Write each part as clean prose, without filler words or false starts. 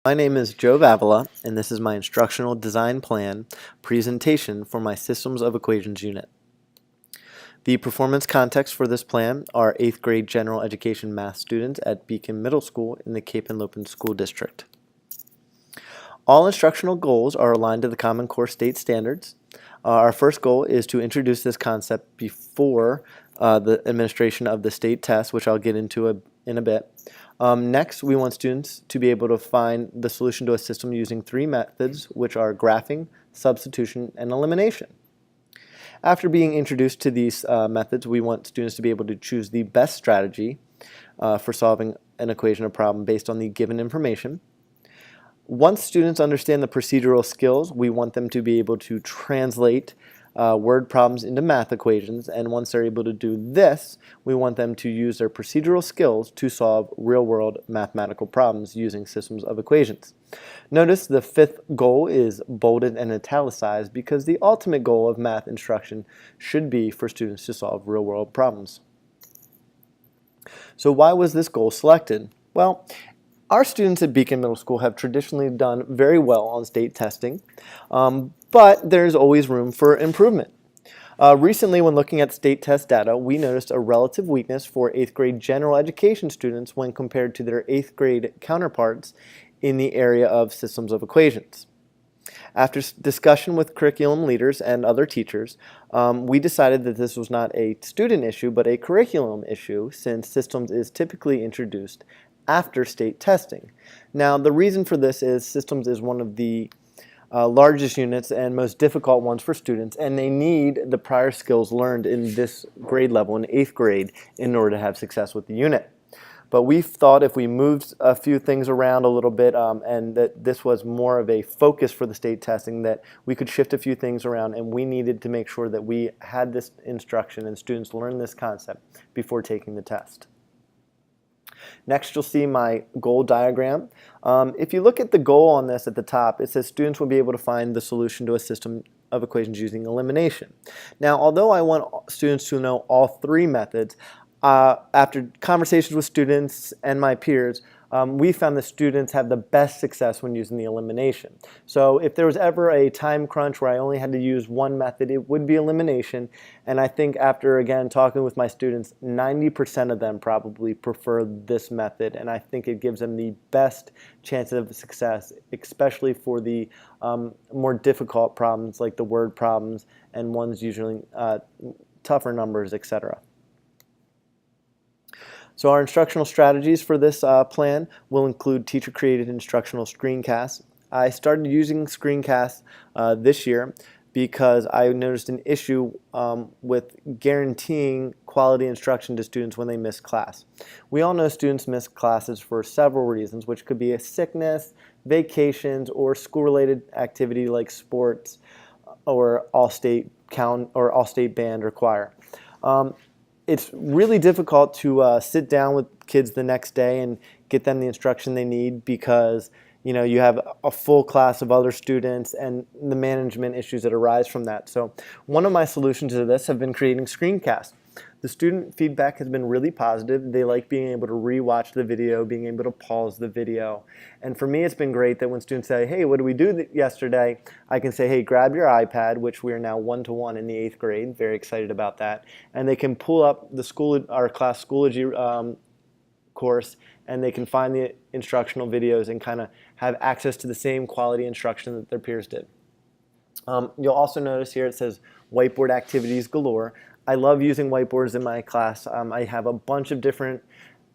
My name is Joe Vavala, and this is my instructional design plan presentation for my Systems of Equations unit. The performance context for this plan are 8th grade general education math students at Beacon Middle School in the Cape Henlopen School District. All instructional goals are aligned to the Common Core state standards. Our first goal is to introduce this concept before the administration of the state test, which I'll get into in a bit. Next, we want students to be able to find the solution to a system using 3 methods, which are graphing, substitution, and elimination. After being introduced to these methods, we want students to be able to choose the best strategy for solving an equation or problem based on the given information. Once students understand the procedural skills, we want them to be able to translate word problems into math equations, and once they're able to do this, we want them to use their procedural skills to solve real-world mathematical problems using systems of equations. Notice the 5th goal is bolded and italicized because the ultimate goal of math instruction should be for students to solve real-world problems. So why was this goal selected? Well, our students at Beacon Middle School have traditionally done very well on state testing, but there's always room for improvement. Recently, when looking at state test data, we noticed a relative weakness for 8th grade general education students when compared to their 8th grade counterparts in the area of systems of equations. After discussion with curriculum leaders and other teachers, we decided that this was not a student issue but a curriculum issue, since systems is typically introduced after state testing. Now, the reason for this is systems is one of the largest units and most difficult ones for students, and they need the prior skills learned in this grade level, in 8th grade, in order to have success with the unit. But we thought if we moved a few things around a little bit and that this was more of a focus for the state testing, that we could shift a few things around, and we needed to make sure that we had this instruction and students learn this concept before taking the test. Next, you'll see my goal diagram. If you look at the goal on this at the top, it says students will be able to find the solution to a system of equations using elimination. Now, although I want students to know all 3 methods, after conversations with students and my peers, we found that students have the best success when using the elimination. So if there was ever a time crunch where I only had to use one method, it would be elimination. And I think after, again, talking with my students, 90% of them probably prefer this method. And I think it gives them the best chance of success, especially for the more difficult problems like the word problems and ones usually tougher numbers, etc. So our instructional strategies for this plan will include teacher-created instructional screencasts. I started using screencasts this year because I noticed an issue with guaranteeing quality instruction to students when they miss class. We all know students miss classes for several reasons, which could be a sickness, vacations, or school-related activity like sports or all-state band or choir. It's really difficult to sit down with kids the next day and get them the instruction they need because you have a full class of other students and the management issues that arise from that. So one of my solutions to this have been creating screencasts. The student feedback has been really positive. They like being able to re-watch the video, being able to pause the video. And for me, it's been great that when students say, hey, what did we do yesterday? I can say, hey, grab your iPad, which we are now 1-to-1 in the 8th grade. Very excited about that. And they can pull up our class Schoology course, and they can find the instructional videos and kind of have access to the same quality instruction that their peers did. You'll also notice here it says whiteboard activities galore. I love using whiteboards in my class. I have a bunch of different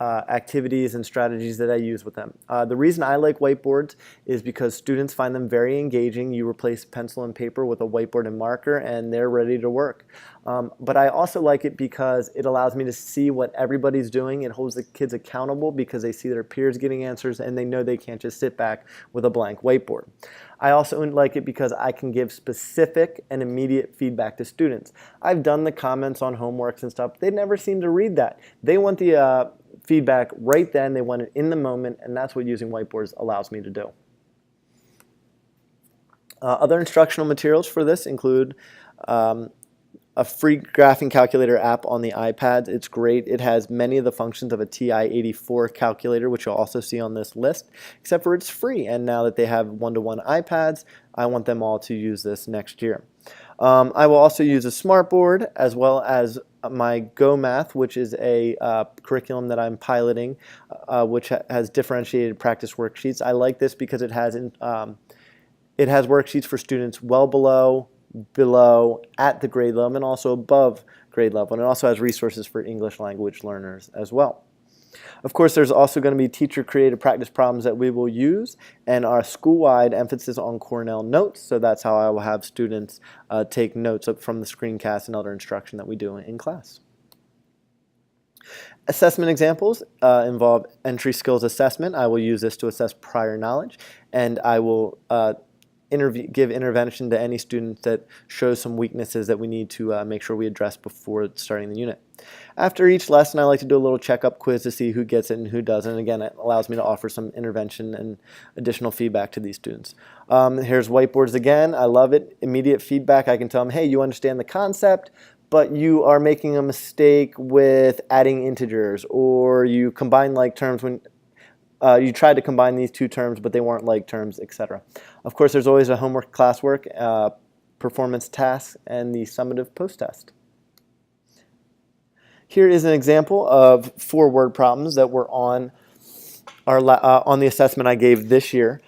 activities and strategies that I use with them. The reason I like whiteboards is because students find them very engaging. You replace pencil and paper with a whiteboard and marker and they're ready to work. But I also like it because it allows me to see what everybody's doing. It holds the kids accountable because they see their peers getting answers and they know they can't just sit back with a blank whiteboard. I also like it because I can give specific and immediate feedback to students. I've done the comments on homeworks and stuff. They never seem to read that. They want the feedback right then. They want it in the moment, and that's what using whiteboards allows me to do. Other instructional materials for this include a free graphing calculator app on the iPads. It's great. It has many of the functions of a TI-84 calculator, which you'll also see on this list, except for it's free. And now that they have one-to-one iPads, I want them all to use this next year. I will also use a smartboard as well as my GoMath, which is a curriculum that I'm piloting, which has differentiated practice worksheets. I like this because it has worksheets for students well below, at the grade level, and also above grade level. And it also has resources for English language learners as well. Of course, there's also going to be teacher-created practice problems that we will use, and our school-wide emphasis on Cornell Notes. So that's how I will have students take notes from the screencast and other instruction that we do in class. Assessment examples involve entry skills assessment. I will use this to assess prior knowledge, and I will give intervention to any student that shows some weaknesses that we need to make sure we address before starting the unit. After each lesson, I like to do a little checkup quiz to see who gets it and who doesn't. Again, it allows me to offer some intervention and additional feedback to these students. Here's whiteboards again. I love it. Immediate feedback. I can tell them, hey, you understand the concept, but you are making a mistake with adding integers, or you combine like terms when you tried to combine these two terms, but they weren't like terms, etc. Of course, there's always a homework, classwork, performance tasks, and the summative post-test. Here is an example of 4 word problems that were on the assessment I gave this year.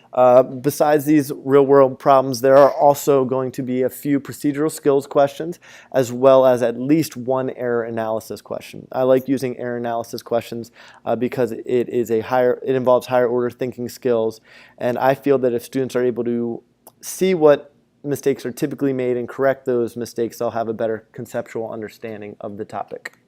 Besides these real-world problems, there are also going to be a few procedural skills questions, as well as at least one error analysis question. I like using error analysis questions because it involves higher order thinking skills, and I feel that if students are able to see what mistakes are typically made and correct those mistakes, they'll have a better conceptual understanding of the topic.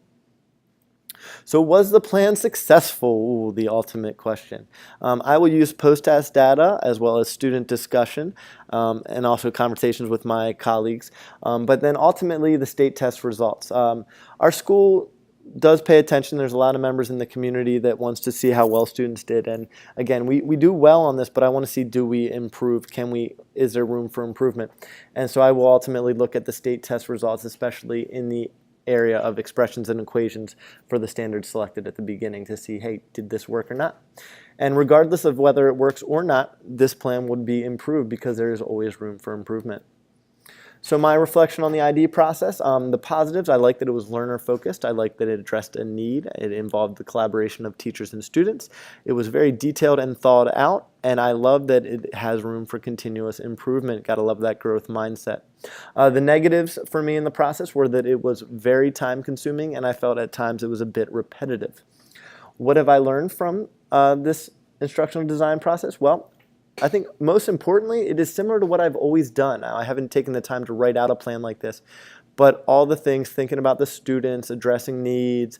So was the plan successful? Ooh, the ultimate question. I will use post-test data as well as student discussion and also conversations with my colleagues. But then ultimately the state test results. Our school does pay attention. There's a lot of members in the community that wants to see how well students did. And again, we do well on this, but I want to see, do we improve? Is there room for improvement? And so I will ultimately look at the state test results, especially in the area of expressions and equations for the standards selected at the beginning to see, hey, did this work or not? And regardless of whether it works or not, this plan would be improved because there is always room for improvement. So my reflection on the ID process, the positives, I like that it was learner focused. I like that it addressed a need. It involved the collaboration of teachers and students. It was very detailed and thought out, and I love that it has room for continuous improvement. Gotta love that growth mindset. The negatives for me in the process were that it was very time consuming, and I felt at times it was a bit repetitive. What have I learned from this instructional design process? Well, I think most importantly, it is similar to what I've always done. Now, I haven't taken the time to write out a plan like this, but all the things, thinking about the students, addressing needs,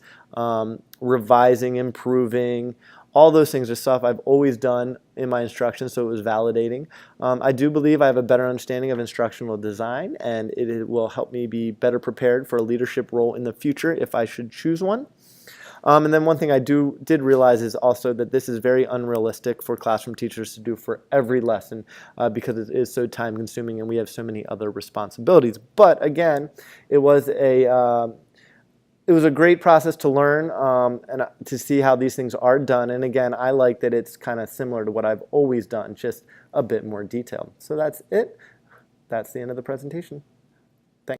revising, improving, all those things are stuff I've always done in my instruction, so it was validating. I do believe I have a better understanding of instructional design, and it will help me be better prepared for a leadership role in the future if I should choose one. And then one thing I did realize is also that this is very unrealistic for classroom teachers to do for every lesson because it is so time consuming and we have so many other responsibilities. But again, it was a great process to learn and to see how these things are done. And again, I like that it's kind of similar to what I've always done, just a bit more detailed. So that's it. That's the end of the presentation.